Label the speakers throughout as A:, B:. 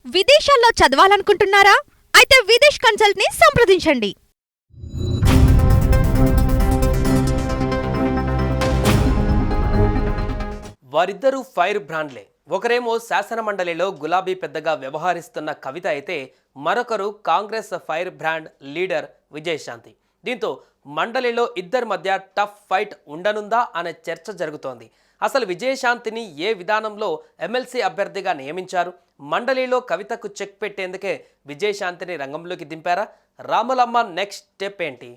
A: విదేశాల్లో చదవాలనుకుంటున్నారా? అయితే విదేశ్ కన్సల్ట్ ని సంప్రదించండి.
B: వారిద్దరూ ఫైర్ బ్రాండ్లే. ఒకరేమో శాసనమండలిలో గులాబీ పెద్దగా వ్యవహరిస్తున్న కవిత అయితే మరొకరు Congress fire brand leader Vijayashanti. దీంతో మండలిలో ఇద్దరి మధ్య టఫ్ ఫైట్ ఉండనుందా అనే చర్చ జరుగుతోంది. అసలు విజయశాంతిని ఏ విధానంలో ఎమ్మెల్సీ అభ్యర్థిగా నియమించారు? మండలిలో కవితకు చెక్ పెట్టేందుకే విజయశాంతిని రంగంలోకి దింపారా? రాములమ్మ నెక్స్ట్ స్టెప్ ఏంటి?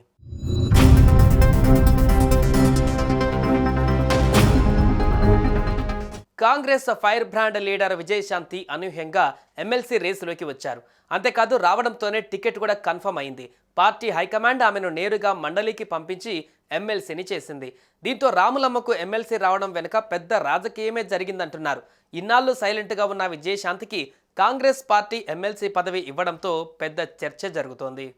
B: Congress fire brand leader Vijayashanti అనూహ్యంగా ఎమ్మెల్సీ రేసులోకి వచ్చారు. అంతేకాదు రావడంతోనే టికెట్ కూడా కన్ఫర్మ్ అయింది. పార్టీ హైకమాండ్ ఆమెను నేరుగా మండలికి పంపించి ఎమ్మెల్సీని చేసింది. దీంతో రాములమ్మకు ఎమ్మెల్సీ రావడం వెనుక పెద్ద రాజకీయమే జరిగిందంటున్నారు. ఇన్నాళ్ళు సైలెంట్గా ఉన్న విజయశాంతికి కాంగ్రెస్ పార్టీ ఎమ్మెల్సీ పదవి ఇవ్వడంతో పెద్ద చర్చ జరుగుతోంది.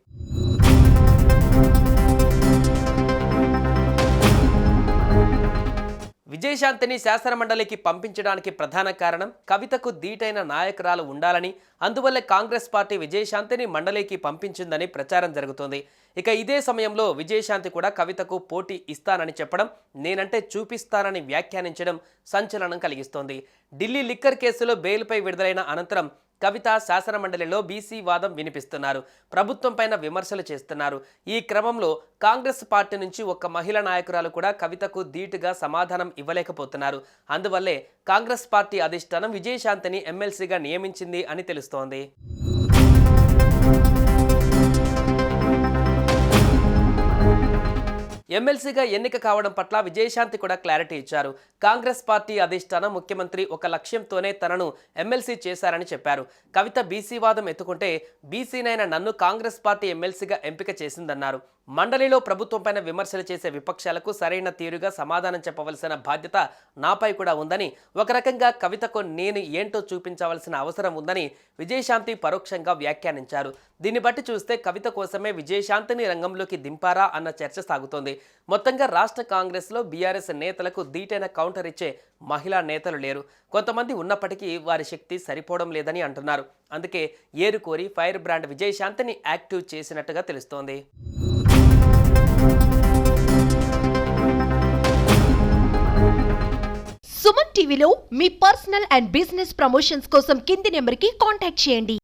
B: విజయశాంతిని శాసనమండలికి పంపించడానికి ప్రధాన కారణం కవితకు ధీటైన నాయకురాలు ఉండాలని, అందువల్లే కాంగ్రెస్ పార్టీ విజయశాంతిని మండలికి పంపించిందని ప్రచారం జరుగుతోంది. ఇక ఇదే సమయంలో విజయశాంతి కూడా కవితకు పోటీ ఇస్తానని చెప్పడం, నేనంటే చూపిస్తానని వ్యాఖ్యానించడం సంచలనం కలిగిస్తోంది. ఢిల్లీ లిక్కర్ కేసులో బెయిల్పై విడుదలైన అనంతరం కవిత శాసనమండలిలో బీసీ వాదం వినిపిస్తున్నారు. ప్రభుత్వంపైన విమర్శలు చేస్తున్నారు. ఈ క్రమంలో కాంగ్రెస్ పార్టీ నుంచి ఒక్క మహిళా నాయకురాలు కూడా కవితకు ధీటుగా సమాధానం ఇవ్వలేకపోతున్నారు. అందువల్లే కాంగ్రెస్ పార్టీ అధిష్టానం విజయశాంతిని ఎమ్మెల్సీగా నియమించింది అని తెలుస్తోంది. ఎమ్మెల్సీగా ఎన్నిక కావడం పట్ల విజయశాంతి కూడా క్లారిటీ ఇచ్చారు. కాంగ్రెస్ పార్టీ అధిష్టానం, ముఖ్యమంత్రి ఒక లక్ష్యంతోనే తనను ఎమ్మెల్సీ చేశారని చెప్పారు. కవిత బీసీ వాదం ఎత్తుకుంటే బీసీనైన నన్ను కాంగ్రెస్ పార్టీ ఎమ్మెల్సీగా ఎంపిక చేసిందన్నారు. మండలిలో ప్రభుత్వంపైన విమర్శలు చేసే విపక్షాలకు సరైన తీరుగా సమాధానం చెప్పవలసిన బాధ్యత నాపై కూడా ఉందని, ఒక రకంగా కవితకు నేను ఏంటో చూపించవలసిన అవసరం ఉందని విజయశాంతి పరోక్షంగా వ్యాఖ్యానించారు. దీన్ని బట్టి చూస్తే కవిత కోసమే విజయశాంతిని రంగంలోకి దింపారా అన్న చర్చ సాగుతోంది. మొత్తంగా రాష్ట్ర కాంగ్రెస్లో బీఆర్ఎస్ నేతలకు ధీటైన కౌంటర్ ఇచ్చే మహిళా నేతలు లేరు. కొంతమంది ఉన్నప్పటికీ వారి శక్తి సరిపోవడం లేదని అంటున్నారు. అందుకే ఏరుకోరి ఫైర్ బ్రాండ్ విజయశాంతిని యాక్టివ్ చేసినట్టుగా తెలుస్తోంది.
A: సుమన్ టీవీలో మీ పర్సనల్ అండ్ బిజినెస్ ప్రమోషన్స్ కోసం కింది నెంబర్కి కాంటాక్ట్ చేయండి.